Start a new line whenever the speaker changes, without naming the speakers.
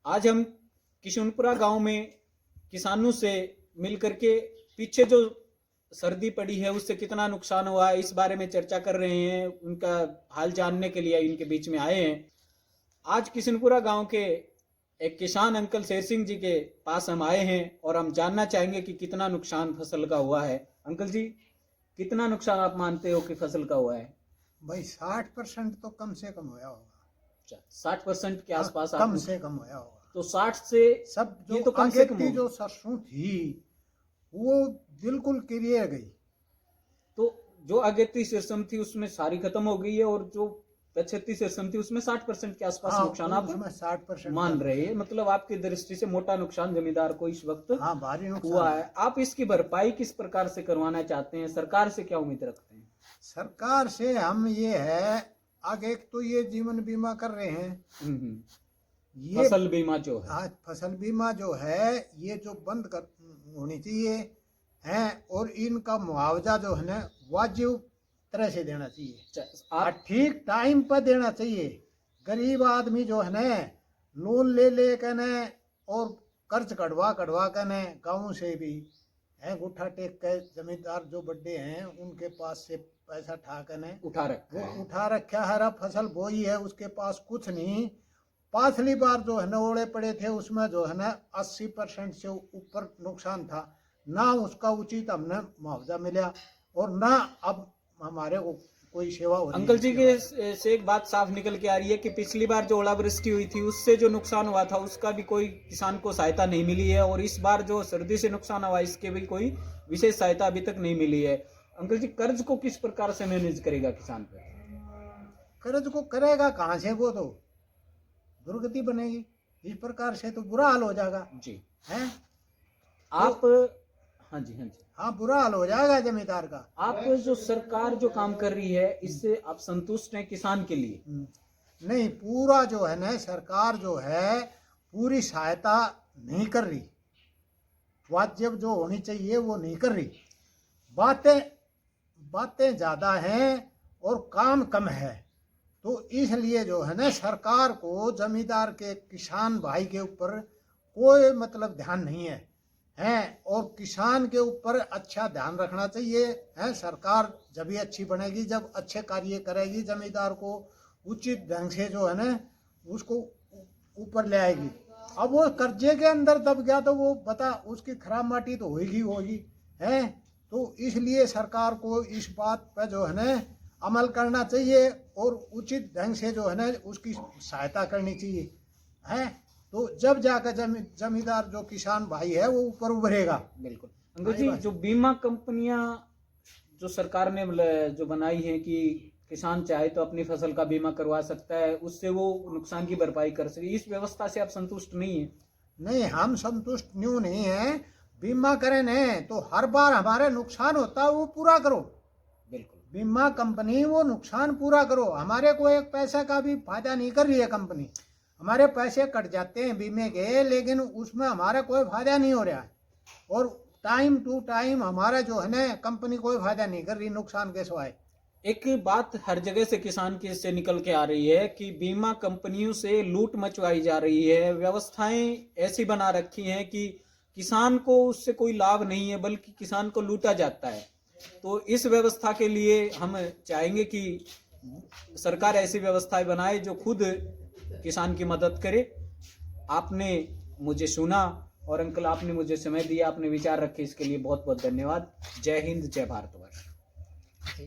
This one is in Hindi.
आज हम किशनपुरा गांव में किसानों से मिल करके पीछे जो सर्दी पड़ी है उससे कितना नुकसान हुआ है इस बारे में चर्चा कर रहे हैं। उनका हाल जानने के लिए इनके बीच में आए हैं। आज किशनपुरा गांव के एक किसान अंकल शेर सिंह जी के पास हम आए हैं और हम जानना चाहेंगे कि कितना नुकसान फसल का हुआ है। अंकल जी, कितना नुकसान आप मानते हो कि फसल का हुआ है?
भाई 60% तो कम से कम होया होगा।
60% के आसपास
कम से कम होया होगा।
तो 60 से
सब
ये
जो
तो कम से कम
आगे जो सरसों थी वो बिल्कुल क्लियर गई।
तो जो अगेती सरसों थी उसमें सारी खत्म हो गई है और जो पछती सरसों थी उसमें 60% के आसपास नुकसान आप
60%
मान रहे हैं। मतलब आपकी दृष्टि से मोटा नुकसान जमींदार को इस वक्त
भारी नुकसान
हुआ है। आप इसकी भरपाई किस प्रकार से करवाना चाहते हैं? सरकार से क्या उम्मीद रखते हैं?
सरकार से हम ये है, आगे एक तो ये जीवन बीमा कर रहे हैं, ये
फसल बीमा जो है,
आज फसल बीमा जो है ये जो बंद कर होनी चाहिए है, और इनका मुआवजा जो है ना वाजिब तरह से देना चाहिए,
आप
ठीक टाइम पर देना चाहिए। गरीब आदमी जो है ना लोन ले ले कर न और कर्ज कढ़वा कर न गाँव से भी है गुठा टेक के जमींदार जो बड़े हैं उनके पास से पैसा ठाकर न उठा रखा है। फसल बोई है उसके पास कुछ नहीं। पाछली बार जो है ना ओले पड़े थे उसमें जो है ना 80% से ऊपर नुकसान था, ना उसका उचित हमने मुआवजा मिला और ना अब हमारे को कोई सेवा हो रही।
अंकल जी के से एक बात साफ निकल के आ रही है कि पिछली बार जो ओलावृष्टि हुई थी उससे जो नुकसान हुआ था उसका भी कोई किसान को सहायता नहीं मिली है और इस बार जो सर्दी से नुकसान हुआ इसके भी कोई विशेष सहायता अभी तक नहीं मिली है। अंकल जी, कर्ज को किस प्रकार से मैनेज करेगा किसान पे?
कर्ज को करेगा कहाँ से? वो तो दुर्गति बनेगी, इस प्रकार से तो बुरा हाल हो जाएगा
जी
हैं।
आप हाँ जी
हाँ, बुरा हाल हो जाएगा जमींदार का।
आप जो सरकार जो काम कर रही है इससे आप संतुष्ट हैं किसान के लिए?
नहीं, पूरा जो है ना सरकार जो है पूरी सहायता नहीं कर रही, वाजिब जो होनी चाहिए वो नहीं कर रही। बातें ज्यादा हैं और काम कम है, तो इसलिए जो है ना सरकार को जमींदार के किसान भाई के ऊपर कोई मतलब ध्यान नहीं है और किसान के ऊपर अच्छा ध्यान रखना चाहिए है। सरकार जब भी अच्छी बनेगी जब अच्छे कार्य करेगी, जमींदार को उचित ढंग से जो है ना उसको ऊपर ले आएगी। अब वो कर्जे के अंदर दब गया तो वो बता उसकी खराब माटी तो होगी है। तो इसलिए सरकार को इस बात पर जो है ना अमल करना चाहिए और उचित ढंग से जो है ना उसकी सहायता करनी चाहिए है। तो जब जाकर जमींदार जो किसान भाई है वो ऊपर उभरेगा।
बिल्कुल। अंकल जी, जो बीमा कंपनियां जो सरकार ने जो बनाई है कि किसान चाहे तो अपनी फसल का बीमा करवा सकता है, उससे वो नुकसान की भरपाई कर सके, इस व्यवस्था से आप संतुष्ट नहीं है?
नहीं, हम संतुष्ट न्यू नहीं है। बीमा करें न तो हर बार हमारे नुकसान होता है वो पूरा करो।
बिल्कुल,
बीमा कंपनी वो नुकसान पूरा करो। हमारे को एक पैसे का भी फायदा नहीं कर रही है कंपनी। हमारे पैसे कट जाते हैं बीमे के, लेकिन उसमें हमारा कोई फायदा नहीं हो रहा है और टाइम टू टाइम हमारा जो है ना कंपनी कोई फायदा नहीं कर रही नुकसान के सिवाय।
एक बात हर जगह से किसान के से निकल के आ रही है कि बीमा कंपनियों से लूट मचवाई जा रही है। व्यवस्थाएं ऐसी बना रखी हैं कि किसान को उससे कोई लाभ नहीं है बल्कि किसान को लूटा जाता है। तो इस व्यवस्था के लिए हम चाहेंगे कि सरकार ऐसी व्यवस्थाएं बनाए जो खुद किसान की मदद करे। आपने मुझे सुना और अंकल आपने मुझे समय दिया, आपने विचार रखे, इसके लिए बहुत बहुत धन्यवाद। जय हिंद, जय भारतवर्ष।